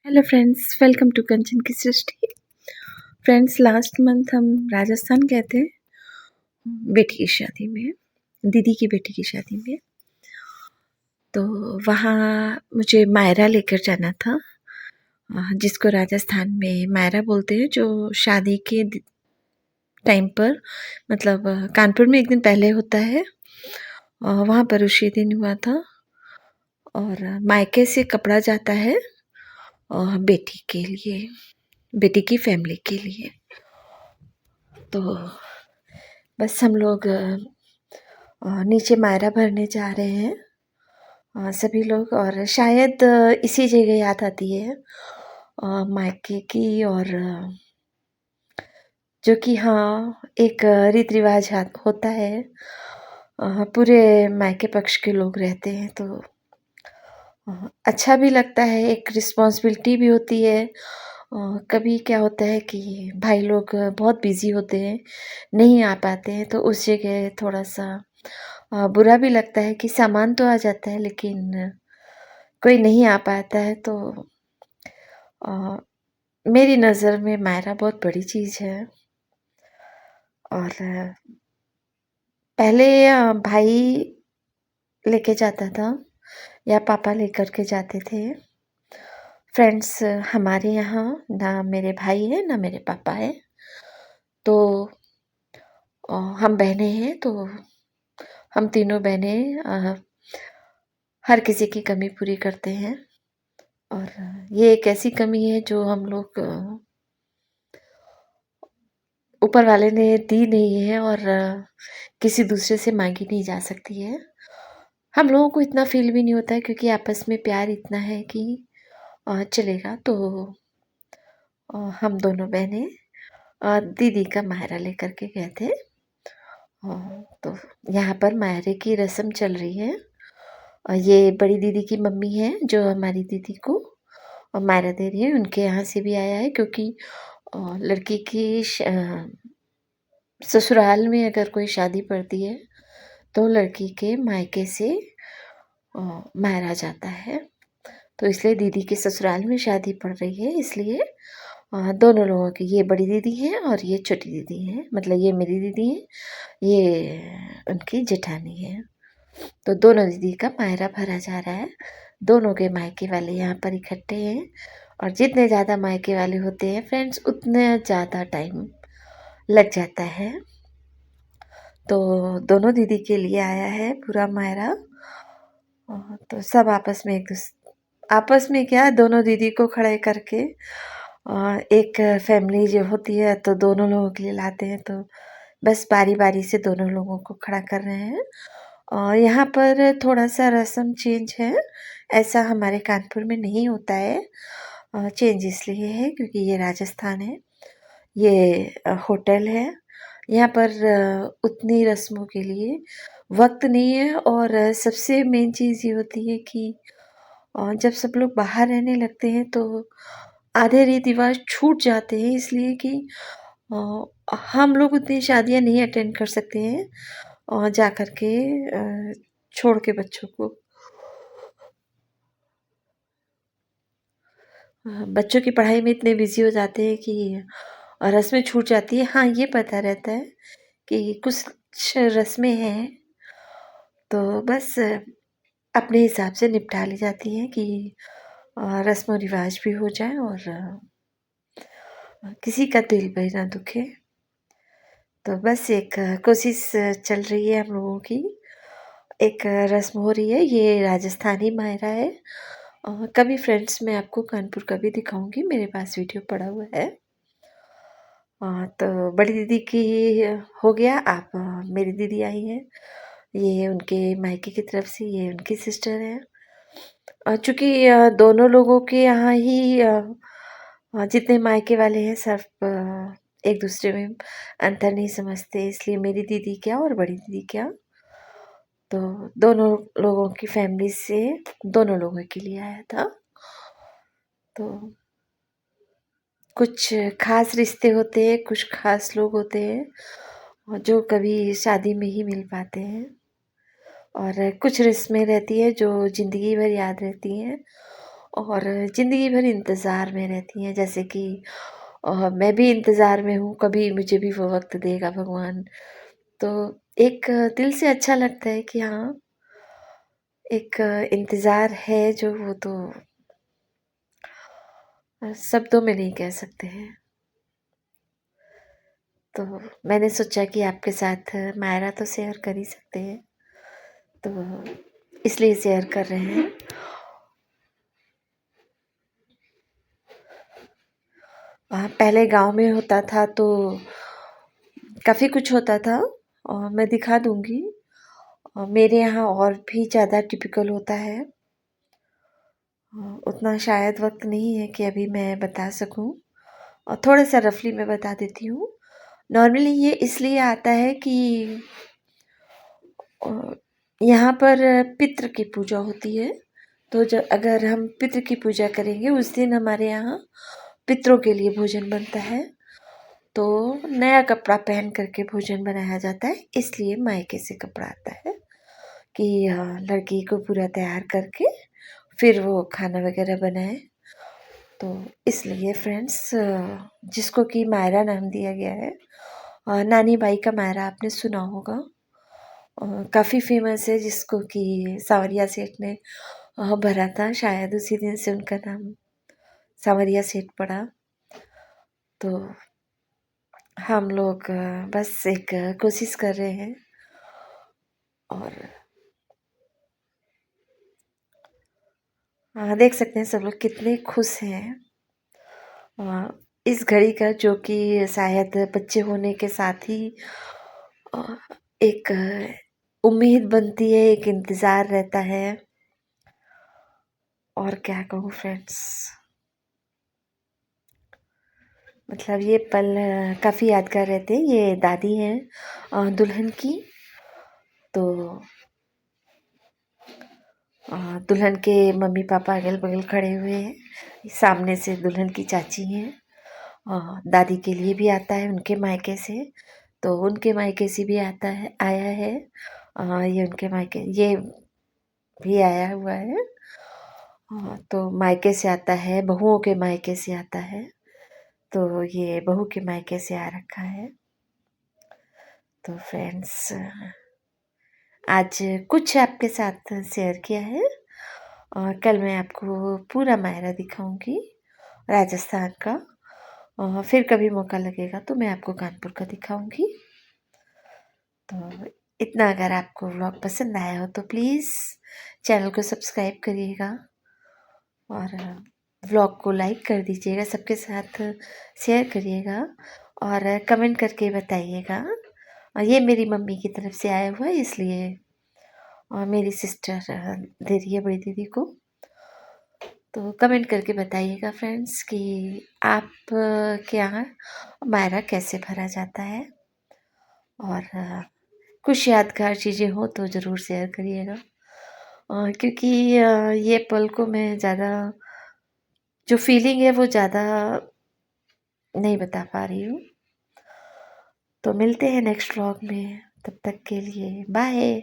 Hello friends, welcome to कंचन की सृष्टि। Friends, last month हम राजस्थान गए थे बेटी की शादी में, दीदी की बेटी की शादी में। तो वहाँ मुझे मायरा लेकर जाना था, जिसको राजस्थान में मायरा बोलते हैं, जो शादी के टाइम पर मतलब कानपुर में एक दिन पहले होता है। वहाँ पर उसी दिन हुआ था और मायके से कपड़ा जाता है बेटी के लिए, बेटी की फैमिली के लिए। तो बस हम लोग नीचे मायरा भरने जा रहे हैं सभी लोग, और शायद इसी जगह याद आती है मायके की, और जो कि हाँ एक रीति रिवाज होता है। पूरे मायके पक्ष के लोग रहते हैं तो अच्छा भी लगता है, एक रिस्पॉन्सिबिलिटी भी होती है। कभी क्या होता है कि भाई लोग बहुत बिजी होते हैं, नहीं आ पाते हैं, तो उस जगह थोड़ा सा बुरा भी लगता है कि सामान तो आ जाता है लेकिन कोई नहीं आ पाता है। तो अ, मेरी नज़र में मायरा बहुत बड़ी चीज़ है। और पहले भाई लेके जाता था या पापा लेकर के जाते थे। फ्रेंड्स, हमारे यहाँ ना मेरे भाई है ना मेरे पापा है, तो हम बहनें हैं। तो हम तीनों बहनें हर किसी की कमी पूरी करते हैं, और ये एक ऐसी कमी है जो हम लोग ऊपर वाले ने दी नहीं है और किसी दूसरे से मांगी नहीं जा सकती है। हम लोगों को इतना फील भी नहीं होता है क्योंकि आपस में प्यार इतना है कि चलेगा। तो हम दोनों बहनें दीदी का मायरा लेकर के गए थे। तो यहाँ पर मायरे की रस्म चल रही है। ये बड़ी दीदी की मम्मी है जो हमारी दीदी को मायरा दे रही है, उनके यहाँ से भी आया है क्योंकि लड़की की ससुराल में अगर कोई शादी पड़ती है तो लड़की के मायके से मायरा जाता है। तो इसलिए दीदी के ससुराल में शादी पड़ रही है, इसलिए दोनों लोगों की, ये बड़ी दीदी है और ये छोटी दीदी है, मतलब ये मेरी दीदी है, ये उनकी जेठानी है। तो दोनों दीदी का मायरा भरा जा रहा है। दोनों के मायके वाले यहाँ पर इकट्ठे हैं, और जितने ज़्यादा मायके वाले होते हैं फ्रेंड्स उतने ज़्यादा टाइम लग जाता है। तो दोनों दीदी के लिए आया है पूरा मायरा। तो सब आपस में क्या, दोनों दीदी को खड़े करके एक फैमिली जो होती है तो दोनों लोगों के लिए लाते हैं। तो बस बारी बारी से दोनों लोगों को खड़ा कर रहे हैं। और यहाँ पर थोड़ा सा रस्म चेंज है, ऐसा हमारे कानपुर में नहीं होता है। चेंज इसलिए है क्योंकि ये राजस्थान है, ये होटल है। यहाँ पर उतनी रस्मों के लिए वक्त नहीं है, और सबसे मेन चीज़ ये होती है कि जब सब लोग बाहर रहने लगते हैं तो आधे रीति रिवाज छूट जाते हैं, इसलिए कि हम लोग उतनी शादियाँ नहीं अटेंड कर सकते हैं और जा कर के छोड़ के बच्चों को। बच्चों की पढ़ाई में इतने बिजी हो जाते हैं कि रस्में छूट जाती है। हाँ, ये पता रहता है कि कुछ रस्में हैं तो बस अपने हिसाब से निपटा ली जाती हैं कि रस्म रिवाज भी हो जाए और किसी का दिल भी ना दुखे। तो बस एक कोशिश चल रही है हम लोगों की, एक रस्म हो रही है। ये राजस्थानी मायरा है। कभी फ्रेंड्स मैं आपको कानपुर का भी दिखाऊंगी, मेरे पास वीडियो पड़ा हुआ है। तो बड़ी दीदी की हो गया। आप मेरी दीदी आई है, ये उनके मायके की तरफ से, ये उनकी सिस्टर है। चूँकि दोनों लोगों के यहाँ ही जितने मायके वाले हैं सब एक दूसरे में अंतर नहीं समझते, इसलिए मेरी दीदी क्या और बड़ी दीदी क्या, तो दोनों लोगों की फैमिली से दोनों लोगों के लिए आया था। तो कुछ खास रिश्ते होते हैं, कुछ खास लोग होते हैं जो कभी शादी में ही मिल पाते हैं, और कुछ रस्में रहती है जो ज़िंदगी भर याद रहती हैं। और ज़िंदगी भर इंतज़ार में रहती हैं, जैसे कि मैं भी इंतज़ार में हूँ, कभी मुझे भी वो वक़्त देगा भगवान। तो एक दिल से अच्छा लगता है कि हाँ, एक इंतज़ार है जो, वो तो शब्दों में नहीं कह सकते हैं। तो मैंने सोचा कि आपके साथ मायरा तो शेयर कर ही सकते हैं, तो इसलिए शेयर कर रहे हैं। पहले गाँव में होता था तो काफ़ी कुछ होता था, और मैं दिखा दूँगी। मेरे यहाँ और भी ज़्यादा टिपिकल होता है। उतना शायद वक़्त नहीं है कि अभी मैं बता सकूँ, और थोड़ा-सा रफ़ली मैं बता देती हूँ। नॉर्मली ये इसलिए आता है कि अ, यहाँ पर पितृ की पूजा होती है, तो अगर हम पितृ की पूजा करेंगे उस दिन हमारे यहाँ पितरों के लिए भोजन बनता है। तो नया कपड़ा पहन करके भोजन बनाया जाता है, इसलिए मायके से कपड़ा आता है कि लड़की को पूरा तैयार करके फिर वो खाना वगैरह बनाए। तो इसलिए फ्रेंड्स, जिसको कि मायरा नाम दिया गया है, नानी बाई का मायरा आपने सुना होगा, काफ़ी फेमस है, जिसको कि सांवरिया सेठ ने भरा था, शायद उसी दिन से उनका नाम सांवरिया सेठ पड़ा। तो हम लोग बस एक कोशिश कर रहे हैं, और देख सकते हैं सब लोग कितने खुश हैं इस घड़ी का, जो कि शायद बच्चे होने के साथ ही अ, एक उम्मीद बनती है, एक इंतज़ार रहता है। और क्या कहूँ फ्रेंड्स, मतलब ये पल काफ़ी यादगार रहते हैं। ये दादी हैं दुल्हन की, तो दुल्हन के मम्मी पापा अगल बगल खड़े हुए हैं, सामने से दुल्हन की चाची हैं। दादी के लिए भी आता है उनके मायके से, तो उनके मायके से भी आता है, आया है। ये उनके मायके, ये भी आया हुआ है। तो मायके से आता है, बहुओं के मायके से आता है, तो ये बहू के मायके से आ रखा है। तो फ्रेंड्स, आज कुछ आपके साथ शेयर किया है, और कल मैं आपको पूरा मायरा दिखाऊंगी राजस्थान का, और फिर कभी मौका लगेगा तो मैं आपको कानपुर का दिखाऊंगी। तो इतना, अगर आपको व्लॉग पसंद आया हो तो प्लीज़ चैनल को सब्सक्राइब करिएगा, और व्लॉग को लाइक कर दीजिएगा, सबके साथ शेयर करिएगा, और कमेंट करके बताइएगा। और ये मेरी मम्मी की तरफ से आया हुआ है, इसलिए, और मेरी सिस्टर दे रही है बड़ी दीदी को। तो कमेंट करके बताइएगा फ्रेंड्स कि आप के यहाँ मायरा कैसे भरा जाता है, और कुछ यादगार चीज़ें हो तो ज़रूर शेयर करिएगा, क्योंकि ये पल को मैं ज़्यादा, जो फीलिंग है वो ज़्यादा नहीं बता पा रही हूँ। तो मिलते हैं नेक्स्ट व्लॉग में, तब तक के लिए बाय।